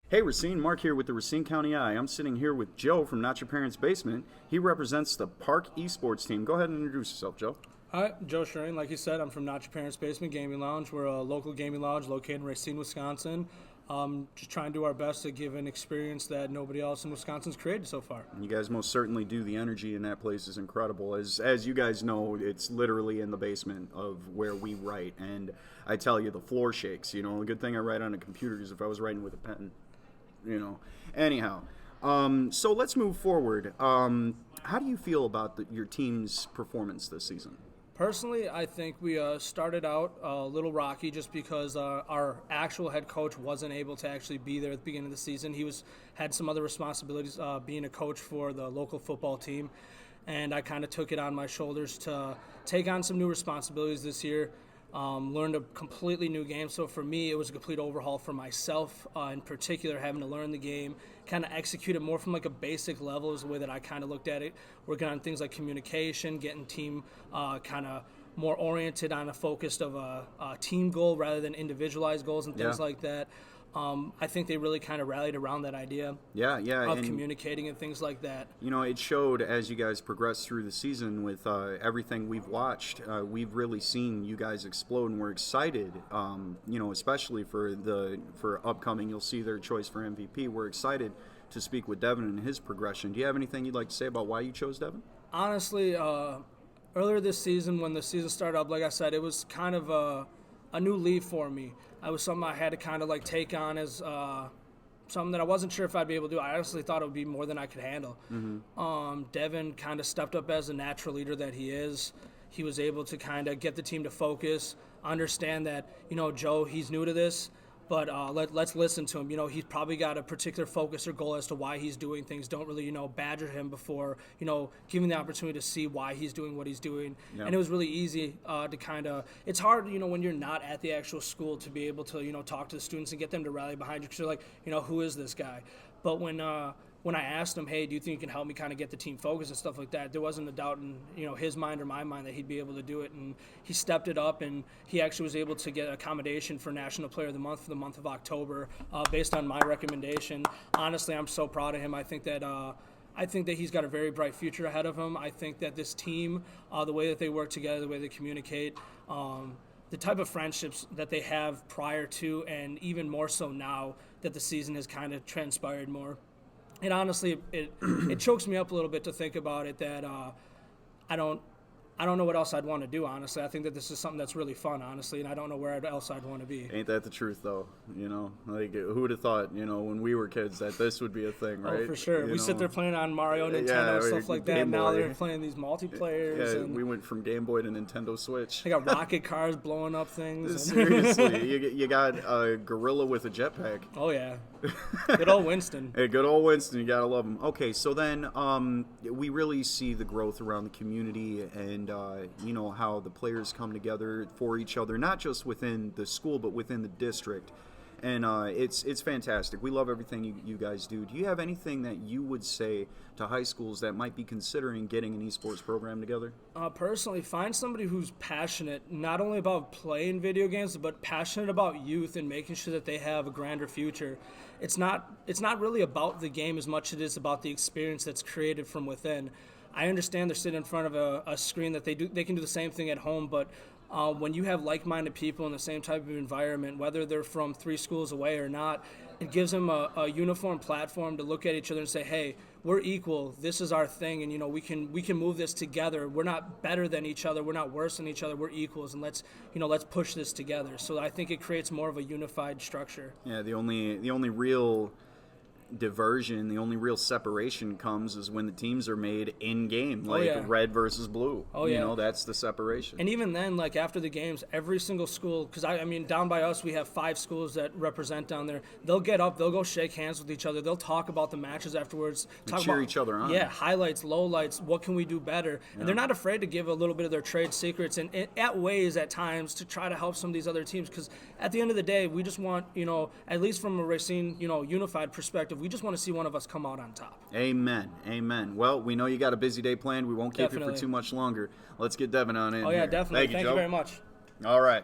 Hey Racine, Mark here with the Racine County Eye. I'm sitting here with Joe from Not Your Parents' Basement. He represents the Park Esports team. Go ahead and introduce yourself, Joe. Hi, Joe Schurian. Like you said, I'm from Not Your Parents' Basement Gaming Lounge. We're a local gaming lounge located in Racine, Wisconsin. Just trying to do our best to give an experience that nobody else in Wisconsin's created so far. You guys most certainly do. The energy in that place is incredible. As you guys know, it's literally in the basement of where we write. And I tell you, the floor shakes. You know, a good thing I write on a computer because if I was writing with a pen, Anyhow, so let's move forward. How do you feel about your team's performance this season? Personally, I think we started out a little rocky just because our actual head coach wasn't able to actually be there at the beginning of the season. He had some other responsibilities being a coach for the local football team, and I kind of took it on my shoulders to take on some new responsibilities this year. Learned a completely new game. So for me, it was a complete overhaul for myself, in particular, having to learn the game, kind of execute it more from like a basic level is the way that I kind of looked at it, working on things like communication, getting team kind of more oriented on a focus of a team goal rather than individualized goals and things like that. I think they really kind of rallied around that idea of communicating and things like that. You know, it showed as you guys progressed through the season with everything we've watched. We've really seen you guys explode, and we're excited, especially for upcoming, you'll see their choice for MVP. We're excited to speak with Devin and his progression. Do you have anything you'd like to say about why you chose Devin? Honestly, earlier this season, when the season started up, like I said, it was kind of a new leaf for me. It was something I had to kind of like take on as something that I wasn't sure if I'd be able to do. I honestly thought it would be more than I could handle. Devin kind of stepped up as a natural leader that he is. He was able to kind of get the team to focus, understand that, Joe, he's new to this, but let's listen to him. He's probably got a particular focus or goal as to why he's doing things. Don't really, badger him before, giving the opportunity to see why he's doing what he's doing. Yep. And it was really easy to kind of – it's hard, when you're not at the actual school to be able to, talk to the students and get them to rally behind you because you're like, who is this guy? But when I asked him, hey, do you think you can help me kind of get the team focused and stuff like that, there wasn't a doubt in his mind or my mind that he'd be able to do it. And he stepped it up, and he actually was able to get accommodation for National Player of the Month for the month of October based on my recommendation. Honestly, I'm so proud of him. I think that he's got a very bright future ahead of him. I think that this team, the way that they work together, the way they communicate, the type of friendships that they have prior to, and even more so now that the season has kind of transpired more. And honestly, it chokes me up a little bit to think about it that I don't know what else I'd want to do, honestly. I think that this is something that's really fun, honestly, and I don't know where else I'd want to be. Ain't that the truth, though? Like, who would have thought, when we were kids that this would be a thing, right? Oh, for sure. We sit there playing on Mario, Nintendo, stuff like that. Now they're playing these multiplayers. Yeah, we went from Game Boy to Nintendo Switch. They got rocket cars blowing up things. Seriously, you got a gorilla with a jetpack. Oh, yeah. Good old Winston. Hey, good old Winston. You got to love him. Okay, so then we really see the growth around the community and how the players come together for each other, not just within the school, but within the district. And it's fantastic. We love everything you guys do. Do you have anything that you would say to high schools that might be considering getting an esports program together? Personally, find somebody who's passionate, not only about playing video games, but passionate about youth and making sure that they have a grander future. It's not really about the game as much as it is about the experience that's created from within. I understand they're sitting in front of a screen that they can do the same thing at home, but when you have like-minded people in the same type of environment, whether they're from 3 schools away or not, it gives them a uniform platform to look at each other and say, hey, we're equal, this is our thing, and we can move this together. We're not better than each other, we're not worse than each other, we're equals, and let's push this together. So I think it creates more of a unified structure. Yeah, the only real diversion, the only real separation comes is when the teams are made in game, like red versus blue. That's the separation. And even then, like after the games, every single school, because I mean down by us we have 5 schools that represent down there, they'll get up, they'll go shake hands with each other, they'll talk about the matches afterwards, cheer each other on. Highlights, lowlights, what can we do better. And they're not afraid to give a little bit of their trade secrets and at ways at times to try to help some of these other teams, because at the end of the day we just want, at least from a Racine unified perspective, we just want to see one of us come out on top. Amen. Well, we know you got a busy day planned. We won't keep you for too much longer. Let's get Devin on in. Oh, yeah, here. definitely. Thank you very much. All right.